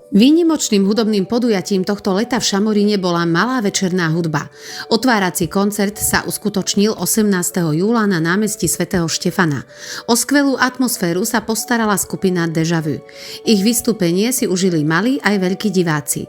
Výnimočným hudobným podujatím tohto leta v Šamoríne bola malá večerná hudba. Otvárací koncert sa uskutočnil 18. júla na námestí svätého Štefana. O skvelú atmosféru sa postarala skupina Deja Vu. Ich vystúpenie si užili malí aj veľkí diváci.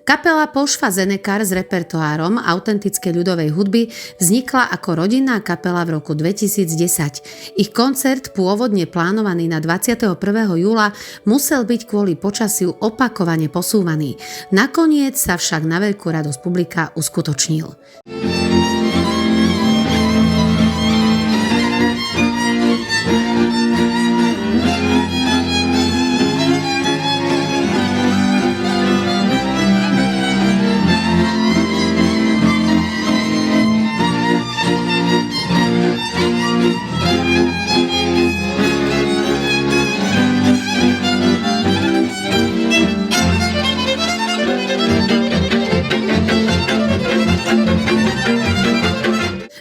Kapela Pošva Zenekar s repertoárom autentickej ľudovej hudby vznikla ako rodinná kapela v roku 2010. Ich koncert, pôvodne plánovaný na 21. júla, musel byť kvôli počasiu opakovane posúvaný. Nakoniec sa však na veľkú radosť publika uskutočnil.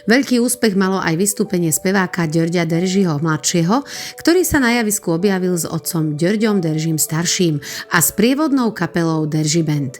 Veľký úspech malo aj vystúpenie speváka Ďorďa Deržiho mladšieho, ktorý sa na javisku objavil s otcom Ďorďom Deržím starším a s prievodnou kapelou Derži Band.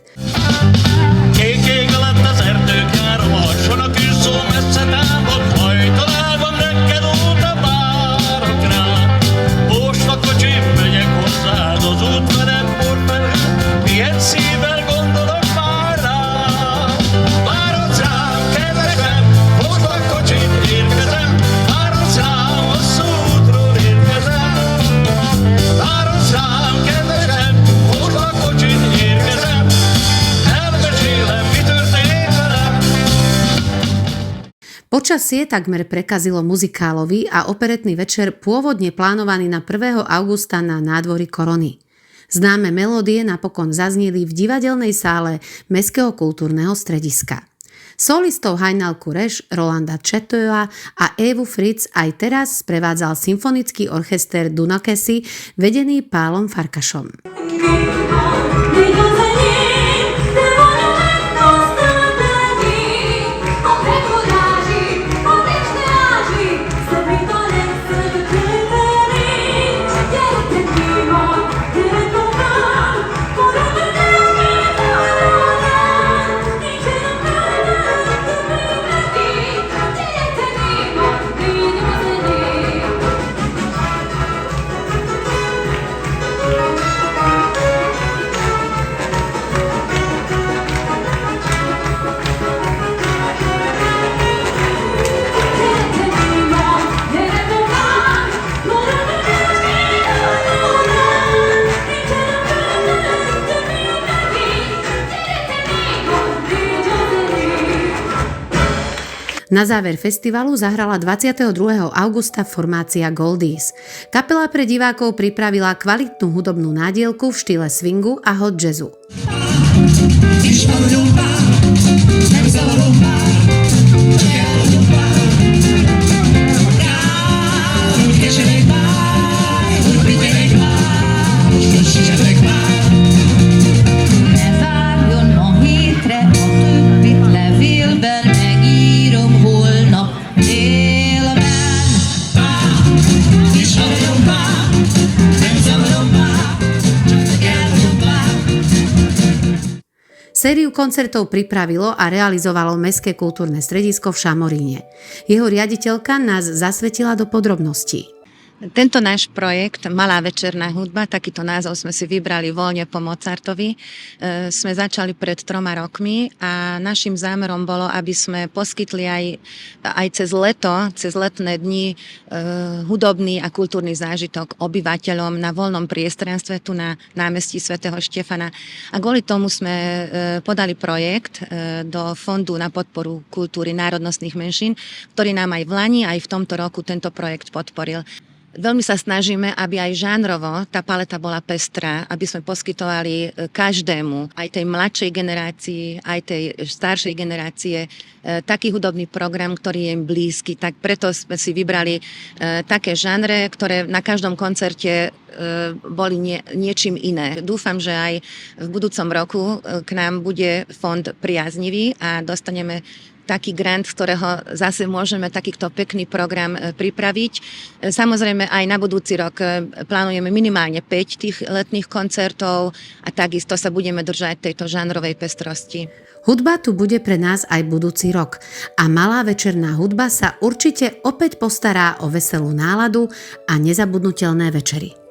Počasie takmer prekazilo muzikálový a operetný večer pôvodne plánovaný na 1. augusta na nádvorí Korony. Známe melódie napokon zazneli v divadelnej sále Mestského kultúrneho strediska. Solistov Hajnal Kureš, Rolanda Četojova a Évu Fritz aj teraz sprevádzal symfonický orchester Dunakesi vedený Pálom Farkašom. Na záver festivalu zahrala 22. augusta formácia Goldies. Kapela pre divákov pripravila kvalitnú hudobnú nádielku v štýle swingu a hot jazzu. Sériu koncertov pripravilo a realizovalo Mestské kultúrne stredisko v Šamoríne. Jeho riaditeľka nás zasvetila do podrobností. Tento náš projekt Malá večerná hudba, takýto názov sme si vybrali voľne po Mozartovi, sme začali pred 3 rokmi a našim zámerom bolo, aby sme poskytli aj cez leto, cez letné dni hudobný a kultúrny zážitok obyvateľom na voľnom priestranstve tu na námestí svätého Štefana. A kvôli tomu sme podali projekt do Fondu na podporu kultúry národnostných menšín, ktorý nám aj v lani, aj v tomto roku tento projekt podporil. Veľmi sa snažíme, aby aj žánrovo tá paleta bola pestrá, aby sme poskytovali každému, aj tej mladšej generácii, aj tej staršej generácie, taký hudobný program, ktorý je im blízky. Tak preto sme si vybrali také žánre, ktoré na každom koncerte boli niečím iné. Dúfam, že aj v budúcom roku k nám bude fond priaznivý a dostaneme taký grant, z ktorého zase môžeme takýto pekný program pripraviť. Samozrejme aj na budúci rok plánujeme minimálne 5 tých letných koncertov a takisto sa budeme držať tejto žánrovej pestrosti. Hudba tu bude pre nás aj budúci rok a Malá večerná hudba sa určite opäť postará o veselú náladu a nezabudnutelné večery.